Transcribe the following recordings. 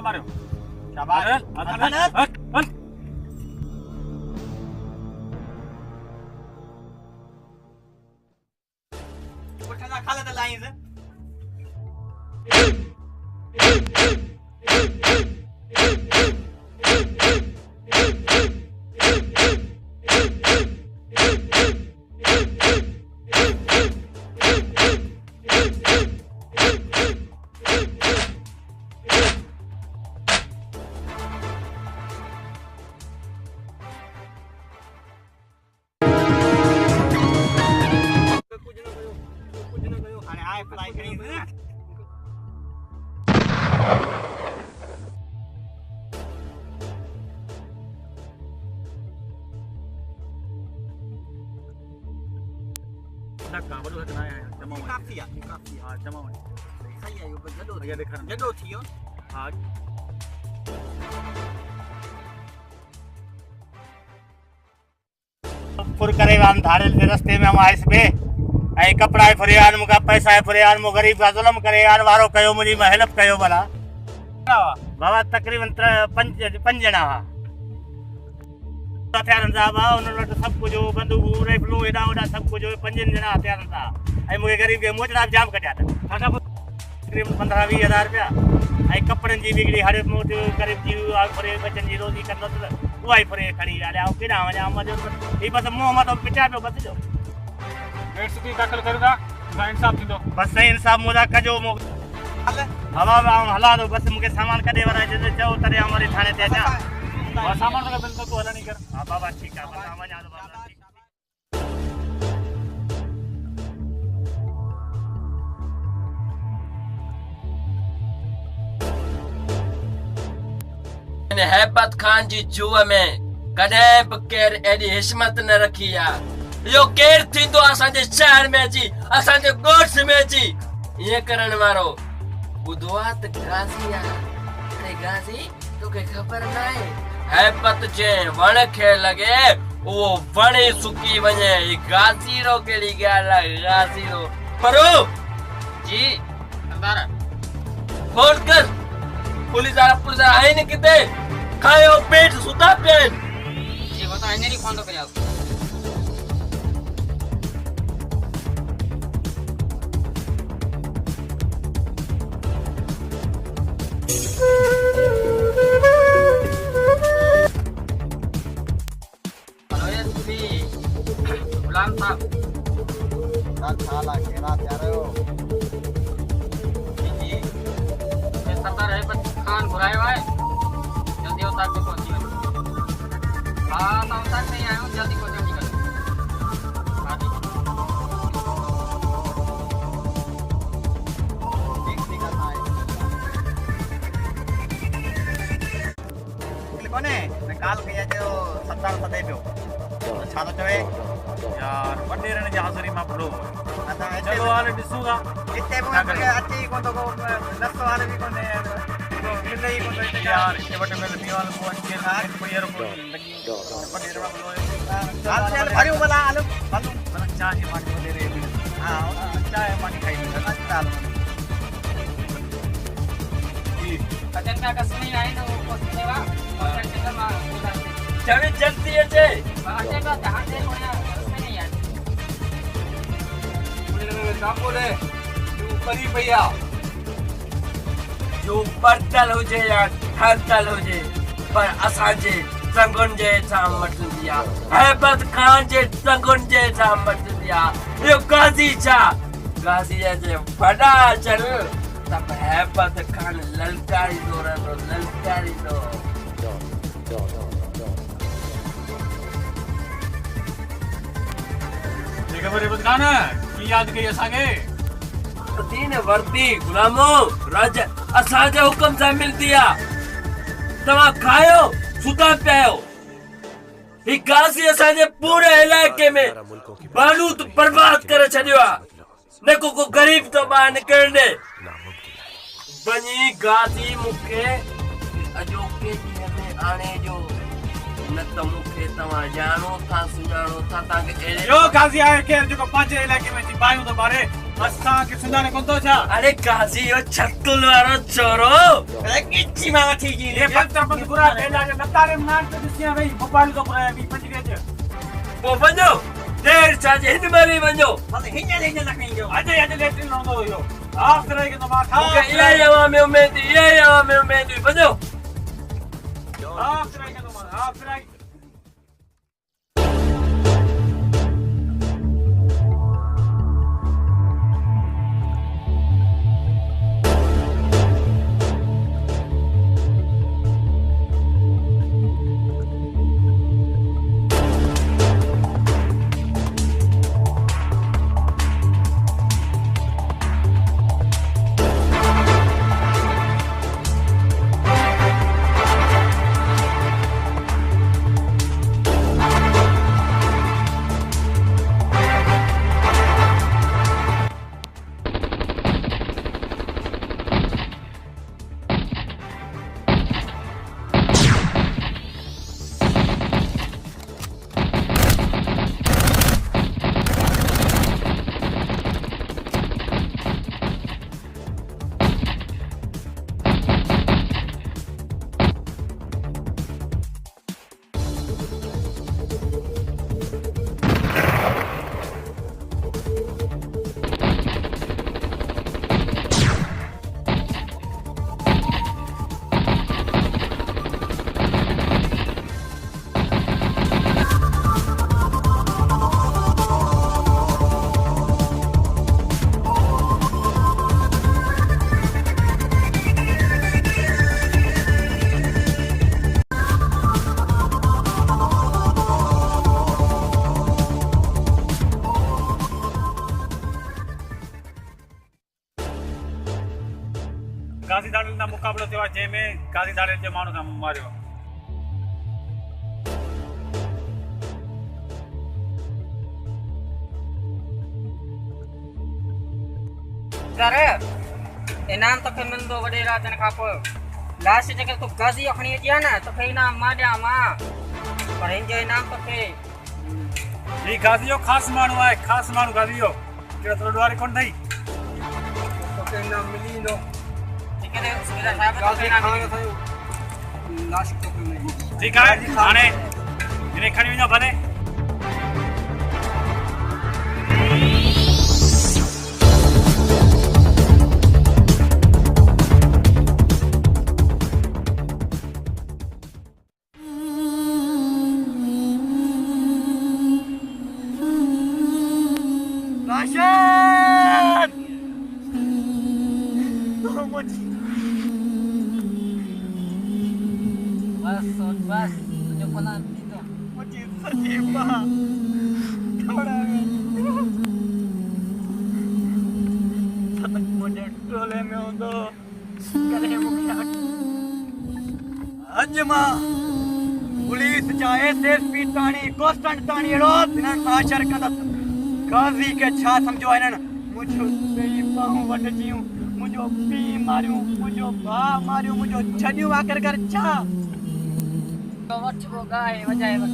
ना मारो शाबाश उठना खाले तो लाइन से फ्लाई करी धक्का बड़ो हटना है जमा काफी है हां जमा सही है यो जडो ये देखा जडो थियो हां पुर करे वान धाड़े रस्ते में हम आइस पे ऐ कपड़ा है फरियाद मुका पैसा है फरियाद मो गरीब का जुल्म करे यार वारो कयो मुजी में हेल्प कयो भला बाबा तकरीबन 5 जना हा हथियार साहब आ उन्होंने तो सब कुछ बंदूक राइफलू एडा ओडा सब कुछ 5 जना हथियार था ऐ मुके गरीब के मोचड़ा जाम कटिया था तकरीबन 15-20 हजार रुपया ऐ कपड़न जी बिगड़ी हरे मोट करीब जी आ फरे बचन जी रोजी करनो तो उई फरे खड़ी आले आ केडा वजा मजो ई बस मुंह मत पिटा पे बस जो पेट सुखी दाखिल करूंगा इंसाफ थी दो बस सही इंसाफ मुदा कजो मो हवा में हला दो बस मुके सामान कदे वरा जे चओ तरे हमारे थाने ते जा और सामान का बिल्कुल तो हला नहीं कर हां बाबा ठीक है बस हम जा दो बाबा ठीक ने हैबत खान जी जुआ में कदे बकेर एडी हिम्मत न रखी या यो केर थींदो असांजे शहर में जी असांजे गोठ में जी ये करण वारो बुधवात गाजी आ अरे गाजी तोके खबर ना है हैबत जे वण खे लगे वो वणे सुकी वने ई गाजी रो केड़ी गाला गाजी रो परो जी अंदर फोन कर पुलिस आए ने किते खायो पेट सुता पेट ये बता इने री फोन तो करया गुलाम साहब साला केरा जा रहे हो जी ये सरदार है बस खान बुराए हुआ है जल्दी उतार के पहुंची हां मैं उतार नहीं आया हूं जल्दी पहुंचो निकल हां जी ठीक है कोने मैं काल किया जो सरदार सदे पियो छा तो चवे यार वडे रहने जा हाजिरी में बुलो आता चलो वाले दिसूगा इतने में अच्छी को तो नस वाले भी कोने मिल ही को तो यार इतने बड़े में दीवार को अच्छे कोई यार को लगी वडे रहने बुलो आप चल भरियो भला आलू आलू बना चाय पानी दे रहे हां चाय पानी खाई अच्छा जी कचन का कसम नहीं आई तो वो सेवा और चंगा मार चवे जल्दी है जे बाटे का जहां से कोई उसमें नहीं है मुझे काम बोले तू करी भैया जो बर्तल हो जे या हरतल हो जे पर असा जे संगुन जे साम मत दिया हैबत खान जे संगुन जे साम मत दिया यो गाजी जे बड़ा चल तब हैबत खान ललकारी दो खबर बताना की याद कई असांखे तीन वर्दी गुलामो राज असांजे हुकम सां मिलती आ तव्हां खायो सुता पियो ही गाज़ी असांजे पूरे इलाइके में बारूद बर्बाद करे छॾियो आ न को गरीब तो ॿाहिरि निकिरंदे वञी गाज़ी मूंखे अॼोके ॾींहं में आणे जो न त मूंखे तव्हां ॼाणो था सुञाणो था तव्हांखे यो गाज़ी आहे केरु जेको पंहिंजे इलाइके में बायूं थो मारे असां के सुञाणे कोन थो छा? अरे गाजी यो छतुल वारो चोरो किची मां वठी जी ये पत्थर पर पूरा बेला के नतारे मान पे दिसिया भई मोबाइल तो पूरा भी पंज के वो वञो देर चाहे हिन मरी वञो बस हिन न कहियो अॼु लेटिन लंदो हुयो आख़िर के नमा खा मूंखे इहा ई हवा में उमेद वञो आख़िर के नमा आख़िर गाजी दाड़े ना मुकाबलो थियो जे में गाजी दाड़े जे माण्हू खां मारियो सर इनाम तोखे मिलंदो वॾे रातनि खां पोइ लास्ट जेकर तूं गाज़ी खणी अची आहे न तोखे इनाम मां ॾियां मां पर हिन जो इनाम तोखे ही गाजी जो खास माण्हू आहे खास माण्हू गाजी जो कहिड़ो थोरो ॾुआरे कोन अथई तोखे इनाम मिली वेंदो जेकॾहिं सुविधा साहिब तोखे इनाम लास्ट तोखे मिली ठीकु आहे हाणे हिन खणी वञो भले बस तुझे पता नहीं तो मुझे सच्ची मां थोड़ा पता मुझे टोले में हो तो करे मुखिया अजमा पुलिस चाहे एसएसपी ताणी कांस्टेंट ताणी रो बिना आशर कंदस गाजी के छा समझो इनन मुझो सही बाहू वट जियो मुझो पी मारियो मुझो भा मारियो मुझो छडियो आकर कर छा वट वो गाय वजाए वट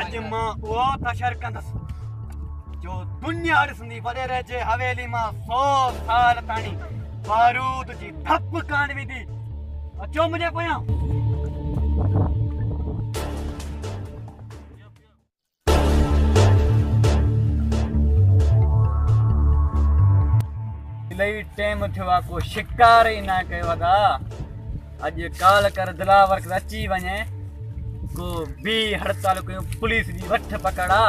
अजमा वो तशर कंदस जो दुनिया ॾिसंदी वॾे रहिजे हवेली मां 100 साल ताणी बारूद जी धप कान विधी अचो मुंहिंजे पोयां इलाही टाइम थियो आहे को शिकार ई न कयो आहे अॼु काल कर दिलावर अची वञे को बी हड़ताल कयूं पुलिस जी वठ पकड़ा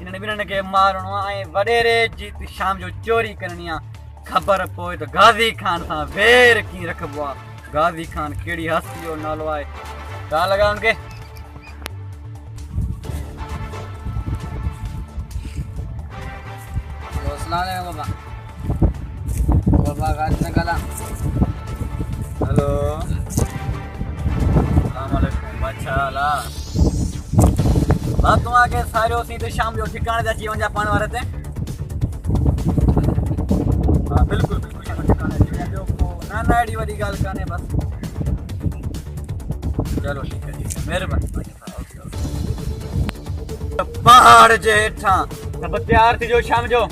इन्हनि ॿिन्हिनि खे मारणो आहे ऐं वॾेरे जी शाम जो चोरी करणी आहे ख़बर पोइ त गाज़ी खान सां वेर कीअं रखिबो आहे गाज़ी खान कहिड़ी हस्ती जो नालो आहे छा लॻा हुनखे बाबा गाज़ी न ॻाल्हाए हेलो अस्सलाम वालेकुम अच्छा हाल मां तव्हांखे सारियोसीं त शाम जो ठिकाणे ते अची वञा पाण वारे ते हा बिल्कुलु बिल्कुलु शाम जो ठिकाणे अची वञा ॿियो को ना ना एडी वडी गाल काने बस चलो ठीक है मेहरबानी पहाड़ जे हेठां सब तैयार थी जो शाम जो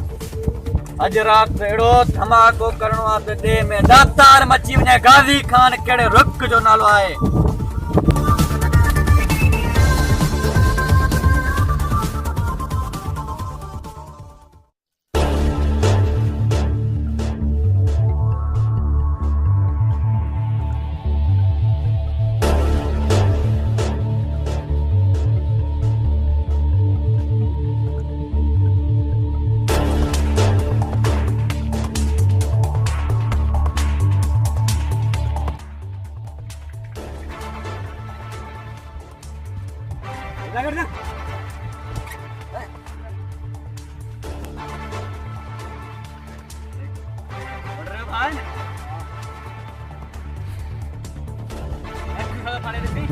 अज रात एड़ो धमाको करणो आ ते दे में दातार मची वने गाजी खान केड़े रुख जो नालो आए करना भाई पानी देती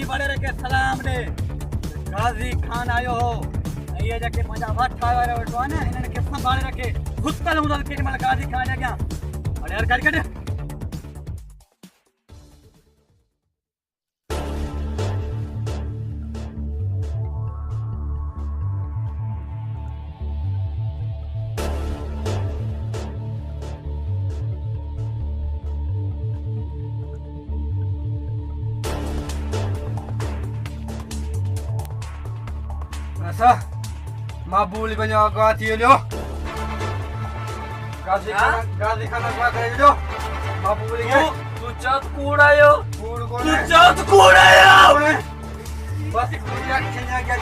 बड़े रखे सलाम दे गाजी खान आयो हो ये जाके मजा वठ आयो रे वठो ने इन्हने के संभाले रखे खुदल उदल के मल गाजी खान आ गया अरे यार कर ऐसा माबूल बनो गाती लो गाजी खाना गवा करे लो माबूल के तू चात कूड़ायो कूड़ तू कोने चात कूड़ायो बस कुटिया खेलने के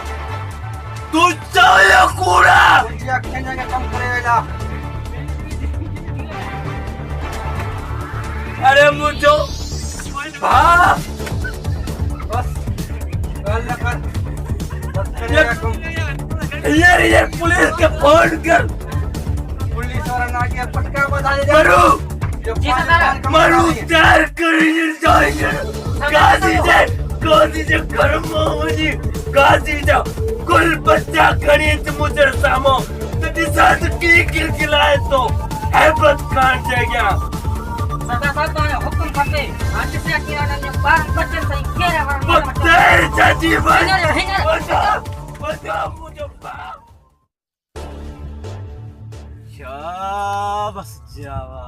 तू चायो कूड़ा कुटिया खेलने के काम करेगा अरे मुझो हाँ बस गल न कर बस करेगा तुम ये पुलिस के फोन कर पुलिस वाला ना के पटका बता दे मरू जो मरू तैयार करिए जाएंगे गाजी जे कर्मो मुझे गाजी जा कुल बच्चा खरीद मुझे सामो तो दिसात की किलकिलाए तो हैबत खान जे गया सरदार साहब तो हुक्म करते आज से किराना ने 12 बच्चे सही केरा तेर चाची भाई हिंगर बता मुझे बाप शाबाश जावा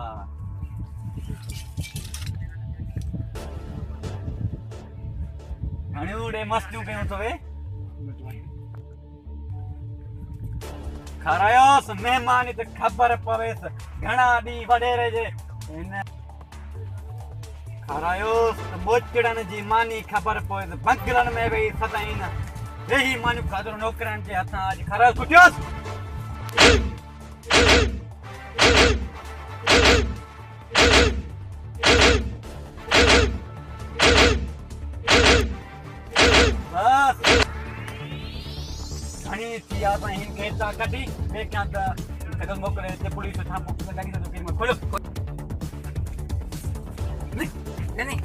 घणी उड़े मस्तियों कयूं तो वे खरायोस मेहमान त खबर पवेस घणा डी वडेरे जे इन खरायोस मोचड़न जी मानी खबर पोए बंगलन में वेई सदाइन यही मानु खादर नौकरन जे हथा आज खरायोस कुटियोस बस घणी थी आ त हिन केता कढी बे क्या त कदम मोकले ते पुलिस था पुलिस लगी तो फिर मैं खोलो नहीं